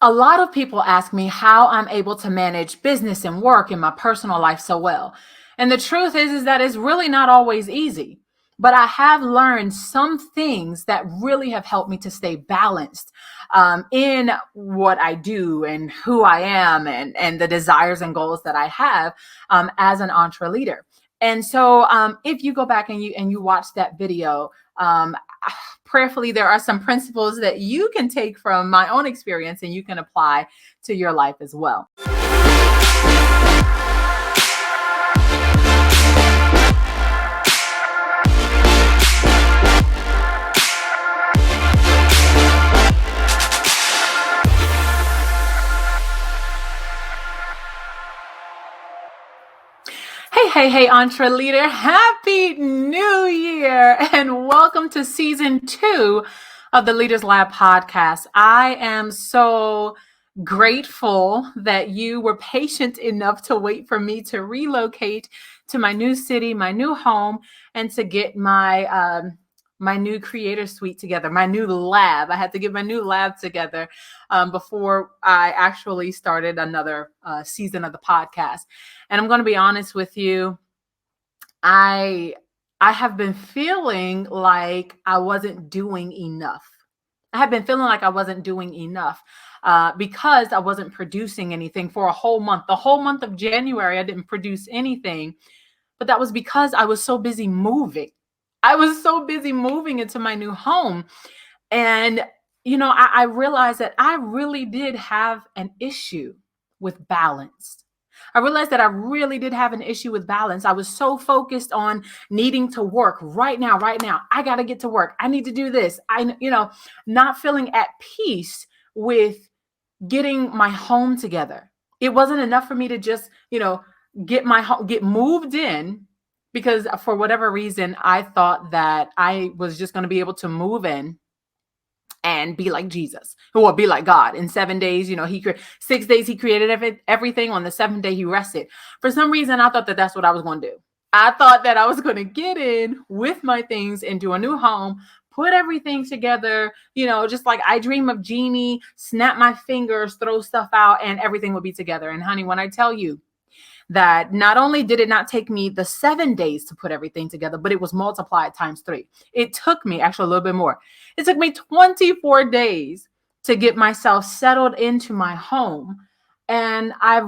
A lot of people ask me how I'm able to manage business and work and my personal life so well. And the truth is that it's really not always easy. But I have learned some things that really have helped me to stay balanced in what I do and who I am and the desires and goals that I have as an entre leader. And so if you go back and you watch that video, prayerfully, there are some principles that you can take from my own experience and you can apply to your life as well. Hey, Entre Leader. Happy New Year and welcome to season 2 of the Leaders Lab podcast. I am so grateful that you were patient enough to wait for me to relocate to my new city, my new home, and to get my new creator suite together, my new lab. I had to get my new lab together before I actually started another season of the podcast. And I'm going to be honest with you, I have been feeling like I wasn't doing enough. I have been feeling like I wasn't doing enough because I wasn't producing anything for a whole month. The whole month of January, I didn't produce anything, but that was because I was so busy moving. I was so busy moving into my new home. And, I realized that I really did have an issue with balance. I realized that I really did have an issue with balance. I was so focused on needing to work right now. I got to get to work. I need to do this. Not feeling at peace with getting my home together. It wasn't enough for me to just, get moved in, because for whatever reason, I thought that I was just going to be able to move in and be like Jesus, or be like God. In 7 days, 6 days he created everything. On the 7th day he rested. For some reason, I thought that that's what I was going to do. I thought that I was going to get in with my things into a new home, put everything together, just like I dream of Genie, snap my fingers, throw stuff out, and everything would be together. And honey, when I tell you that not only did it not take me the 7 days to put everything together, but it was multiplied times 3. It took me actually a little bit more. It took me 24 days to get myself settled into my home. And I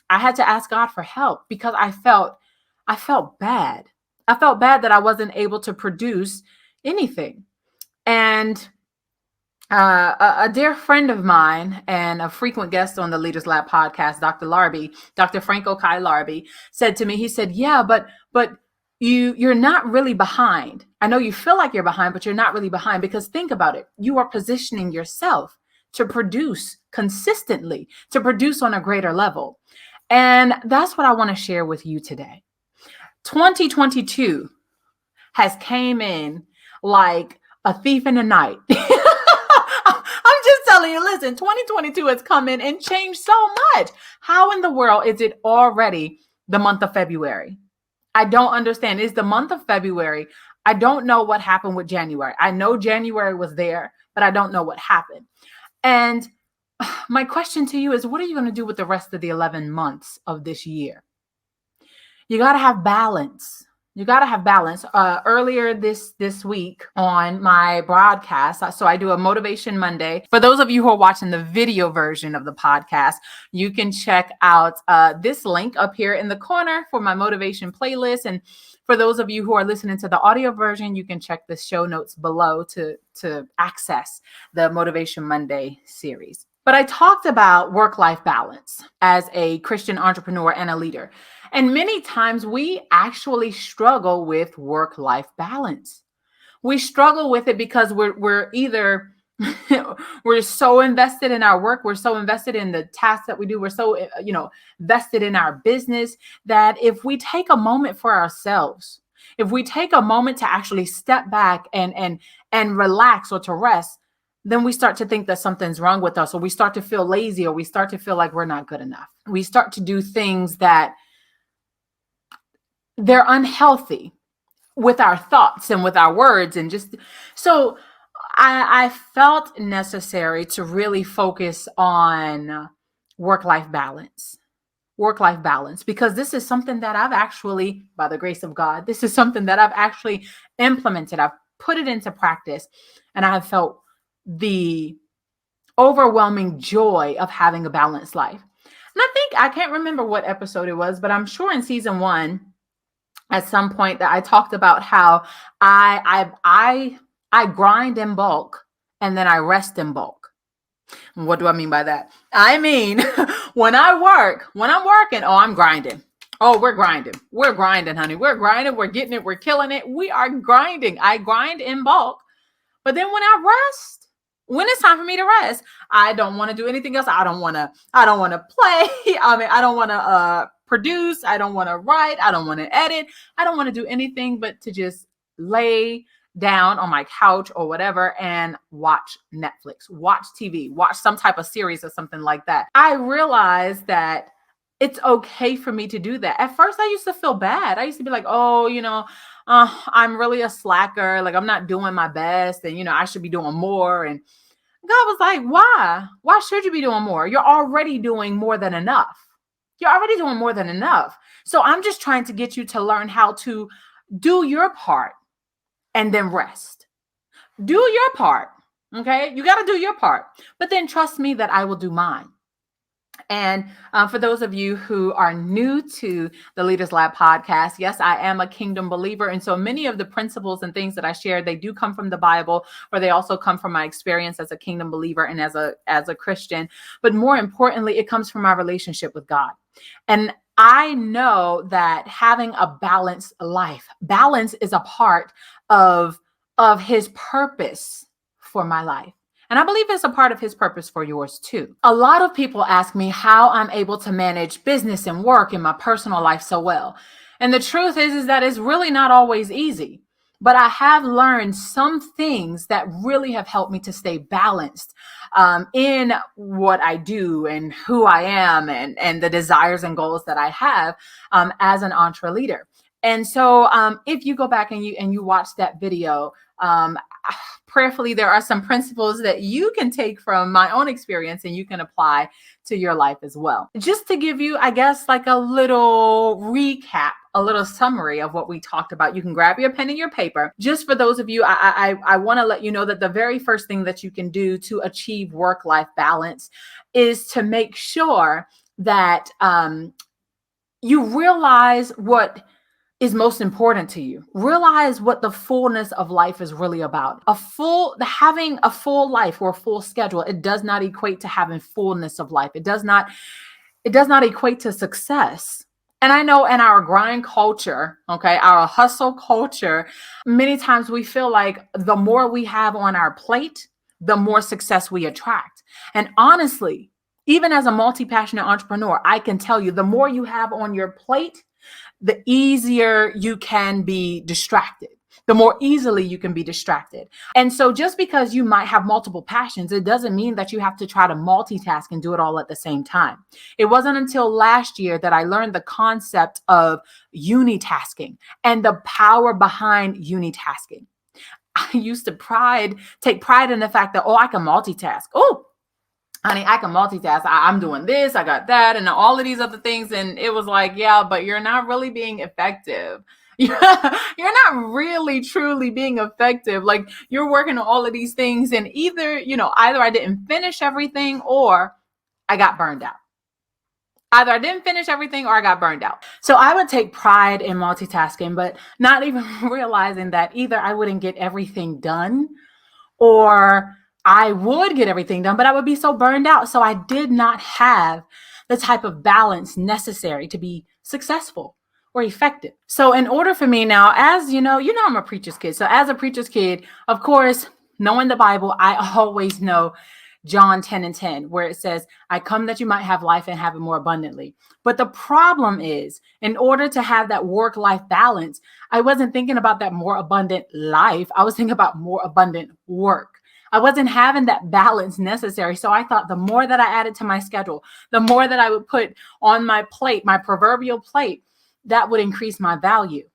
had to ask God for help because I felt bad. I felt bad that I wasn't able to produce anything. And a dear friend of mine and a frequent guest on the Leaders Lab podcast, Dr. Franco Kai Larby, said to me, he said, yeah, but you're not really behind. I know you feel like you're behind, but you're not really behind, because think about it. You are positioning yourself to produce consistently, to produce on a greater level. And that's what I want to share with you today. 2022 has came in like a thief in the night. I'm just telling you, listen, 2022 has come in and changed so much. How in the world is it already the month of February? I don't understand. It's the month of February. I don't know what happened with January. I know January was there, but I don't know what happened. And my question to you is, what are you going to do with the rest of the 11 months of this year? You got to have balance. You got to have balance. Earlier this week on my broadcast, so I do a Motivation Monday. For those of you who are watching the video version of the podcast, you can check out this link up here in the corner for my motivation playlist. And for those of you who are listening to the audio version, you can check the show notes below to access the Motivation Monday series. But I talked about work-life balance as a Christian entrepreneur and a leader. And many times we actually struggle with work-life balance. We struggle with it because we're either we're so invested in our work, we're so invested in the tasks that we do, we're so vested in our business, that if we take a moment for ourselves, if we take a moment to actually step back and relax or to rest, then we start to think that something's wrong with us, or we start to feel lazy, or we start to feel like we're not good enough. We start to do things that they're unhealthy with our thoughts and with our words. And just so I felt necessary to really focus on work-life balance. Work-life balance, because this is something that I've actually, by the grace of God, this is something that I've actually implemented. I've put it into practice, and I have felt the overwhelming joy of having a balanced life. And I can't remember what episode it was, but I'm sure in season 1, at some point, that I talked about how I grind in bulk and then I rest in bulk. What do I mean by that? I mean, when I'm working, oh, I'm grinding. Oh, we're grinding. We're grinding, honey. We're grinding. We're getting it. We're killing it. We are grinding. I grind in bulk. But then when I rest, when it's time for me to rest, I don't want to do anything else. I don't want to play. I don't want to produce. I don't want to write. I don't want to edit. I don't want to do anything but to just lay down on my couch or whatever and watch Netflix, watch TV, watch some type of series or something like that. I realized that it's okay for me to do that. At first, I used to feel bad. I used to be like, oh, I'm really a slacker. Like, I'm not doing my best, and, I should be doing more. And God was like, why? Why should you be doing more? You're already doing more than enough. You're already doing more than enough. So I'm just trying to get you to learn how to do your part and then rest. Do your part. Okay. You got to do your part, but then trust me that I will do mine. And for those of you who are new to the Leaders Lab podcast, yes, I am a kingdom believer. And so many of the principles and things that I share, they do come from the Bible, or they also come from my experience as a kingdom believer and as a Christian. But more importantly, it comes from my relationship with God. And I know that having a balanced life, balance is a part of his purpose for my life. And I believe it's a part of his purpose for yours too. A lot of people ask me how I'm able to manage business and work and my personal life so well. And the truth is that it's really not always easy. But I have learned some things that really have helped me to stay balanced in what I do and who I am and the desires and goals that I have as an entreleader. And so if you go back and you watch that video, prayerfully, there are some principles that you can take from my own experience and you can apply to your life as well. Just to give you, I guess, like a little recap, a little summary of what we talked about. You can grab your pen and your paper. Just for those of you, I want to let you know that the very first thing that you can do to achieve work-life balance is to make sure that you realize what is most important to you. Realize what the fullness of life is really about. Having a full life or a full schedule, it does not equate to having fullness of life. It does not equate to success. And I know in our grind culture, okay, our hustle culture, many times we feel like the more we have on our plate, the more success we attract. And honestly, even as a multi-passionate entrepreneur, I can tell you the more you have on your plate, the easier you can be distracted, the more easily you can be distracted. And so just because you might have multiple passions, it doesn't mean that you have to try to multitask and do it all at the same time. It wasn't until last year that I learned the concept of unitasking and the power behind unitasking. I used to take pride in the fact that, I can multitask. Oh, honey, I can multitask. I'm doing this, I got that, and all of these other things. And it was like, yeah, but you're not really being effective. You're not really truly being effective. Like, you're working on all of these things, and either I didn't finish everything or I got burned out. Either I didn't finish everything or I got burned out. So I would take pride in multitasking, but not even realizing that either I wouldn't get everything done or I would get everything done, but I would be so burned out. So I did not have the type of balance necessary to be successful or effective. So in order for me now, as you know, I'm a preacher's kid. So as a preacher's kid, of course, knowing the Bible, I always know John 10:10, where it says, I come that you might have life and have it more abundantly. But the problem is, in order to have that work-life balance, I wasn't thinking about that more abundant life. I was thinking about more abundant work. I wasn't having that balance necessary. So I thought the more that I added to my schedule, the more that I would put on my plate, my proverbial plate, that would increase my value.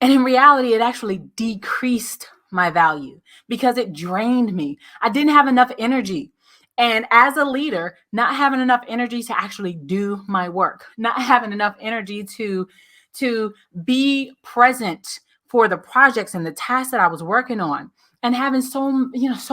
And in reality, it actually decreased my value because it drained me. I didn't have enough energy. And as a leader, not having enough energy to actually do my work, not having enough energy to be present for the projects and the tasks that I was working on, and having so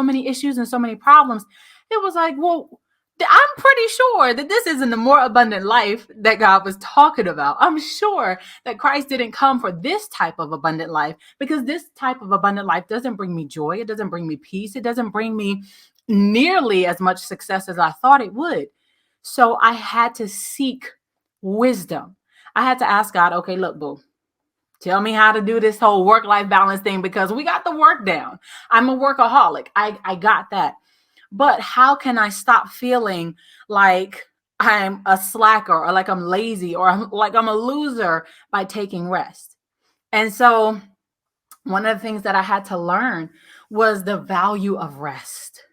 many issues and so many problems, it was like, well, I'm pretty sure that this isn't the more abundant life that God was talking about. I'm sure that Christ didn't come for this type of abundant life, because this type of abundant life doesn't bring me joy. It doesn't bring me peace. It doesn't bring me nearly as much success as I thought it would. So I had to seek wisdom. I had to ask God, okay, look, boo, tell me how to do this whole work-life balance thing, because we got the work down. I'm a workaholic. I got that. But how can I stop feeling like I'm a slacker, or like I'm lazy, or like I'm a loser by taking rest? And so one of the things that I had to learn was the value of rest.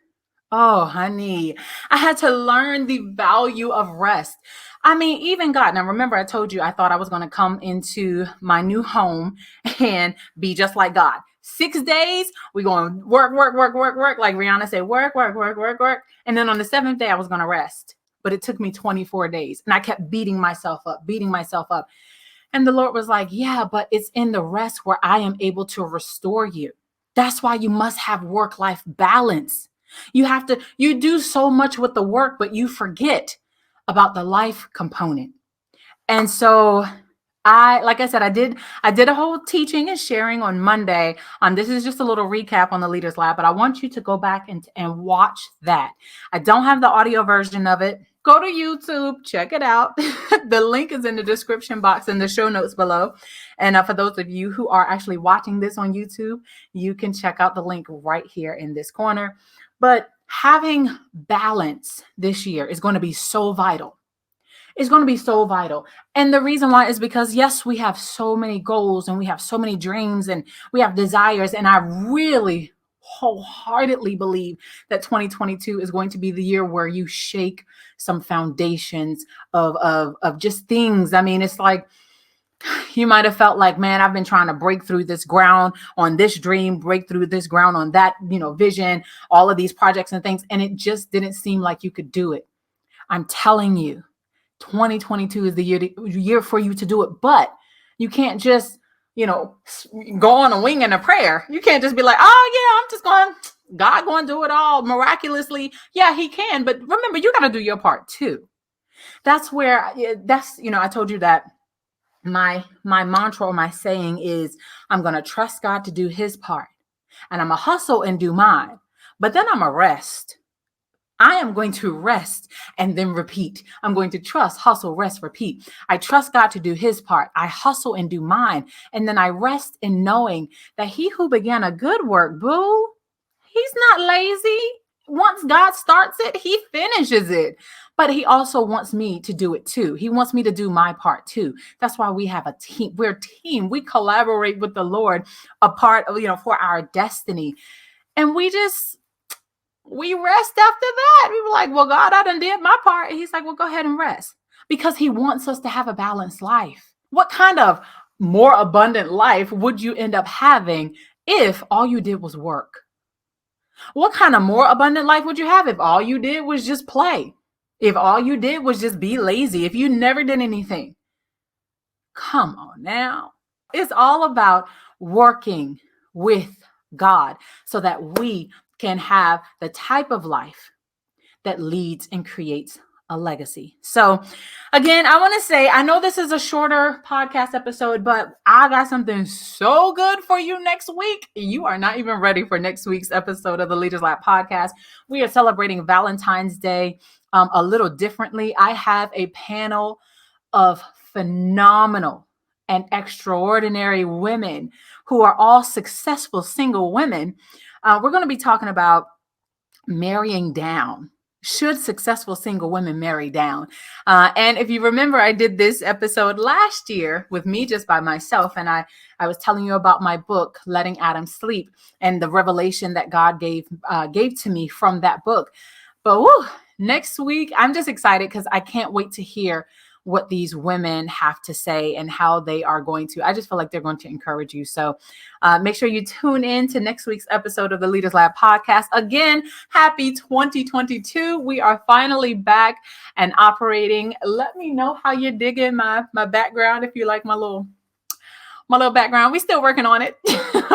Oh, honey, I had to learn the value of rest. I mean, even God, now remember, I told you I thought I was going to come into my new home and be just like God. 6 days, we're going to work. Like Rihanna said, work. And then on the 7th day, I was going to rest. But it took me 24 days. And I kept beating myself up. And the Lord was like, yeah, but it's in the rest where I am able to restore you. That's why you must have work-life balance. You do so much with the work, but you forget about the life component. And so like I said, I did a whole teaching and sharing on Monday. This is just a little recap on the Leaders Lab, but I want you to go back and watch that. I don't have the audio version of it. Go to YouTube, check it out. The link is in the description box in the show notes below. And for those of you who are actually watching this on YouTube, you can check out the link right here in this corner. But having balance this year is going to be so vital. It's going to be so vital. And the reason why is because, yes, we have so many goals and we have so many dreams and we have desires. And I really wholeheartedly believe that 2022 is going to be the year where you shake some foundations of just things. I mean, it's like, you might have felt like, man, I've been trying to break through this ground on this dream, break through this ground on that, vision, all of these projects and things. And it just didn't seem like you could do it. I'm telling you, 2022 is the year for you to do it. But you can't just, go on a wing and a prayer. You can't just be like, oh yeah, I'm just God going to do it all miraculously. Yeah, he can. But remember, you got to do your part too. That's where, I told you that my mantra or my saying is, I'm going to trust God to do his part, and I'm going to hustle and do mine, but then I'm going to rest. I am going to rest and then repeat. I'm going to trust, hustle, rest, repeat. I trust God to do his part. I hustle and do mine. And then I rest in knowing that he who began a good work, boo, he's not lazy. Once God starts it, he finishes it. But he also wants me to do it too. He wants me to do my part too. That's why we have a team. We're a team. We collaborate with the Lord, a part of, for our destiny. And we rest after that. We were like, well, God, I done did my part. And he's like, well, go ahead and rest, because he wants us to have a balanced life. What kind of more abundant life would you end up having if all you did was work? What kind of more abundant life would you have if all you did was just play? If all you did was just be lazy, if you never did anything? Come on now. It's all about working with God so that we can have the type of life that leads and creates a legacy. So again, I want to say, I know this is a shorter podcast episode, but I got something so good for you next week. You are not even ready for next week's episode of the Leaders Lab podcast. We are celebrating Valentine's Day a little differently. I have a panel of phenomenal and extraordinary women who are all successful single women. We're going to be talking about marrying down. Should successful single women marry down? And if you remember, I did this episode last year with me just by myself. And I was telling you about my book, Letting Adam Sleep, and the revelation that God gave to me from that book. But next week, I'm just excited because I can't wait to hear what these women have to say and how they are going to, I just feel like they're going to encourage you. So make sure you tune in to next week's episode of the Leaders Lab podcast. Again, happy 2022. We are finally back and operating. Let me know how you're digging my background, if you like my little background. We still working on it.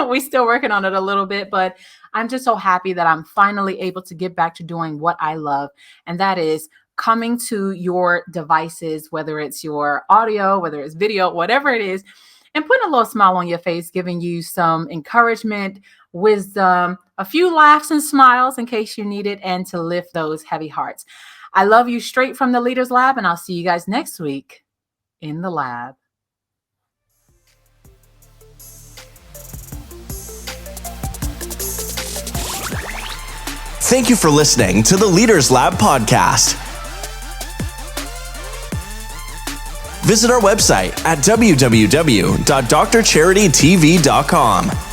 We still working on it a little bit, but I'm just so happy that I'm finally able to get back to doing what I love. And that is coming to your devices, whether it's your audio, whether it's video, whatever it is, and putting a little smile on your face, giving you some encouragement, wisdom, a few laughs and smiles in case you need it, and to lift those heavy hearts. I love you straight from the Leaders Lab, and I'll see you guys next week in the lab. Thank you for listening to the Leaders Lab podcast. Visit our website at www.drcharitytv.com.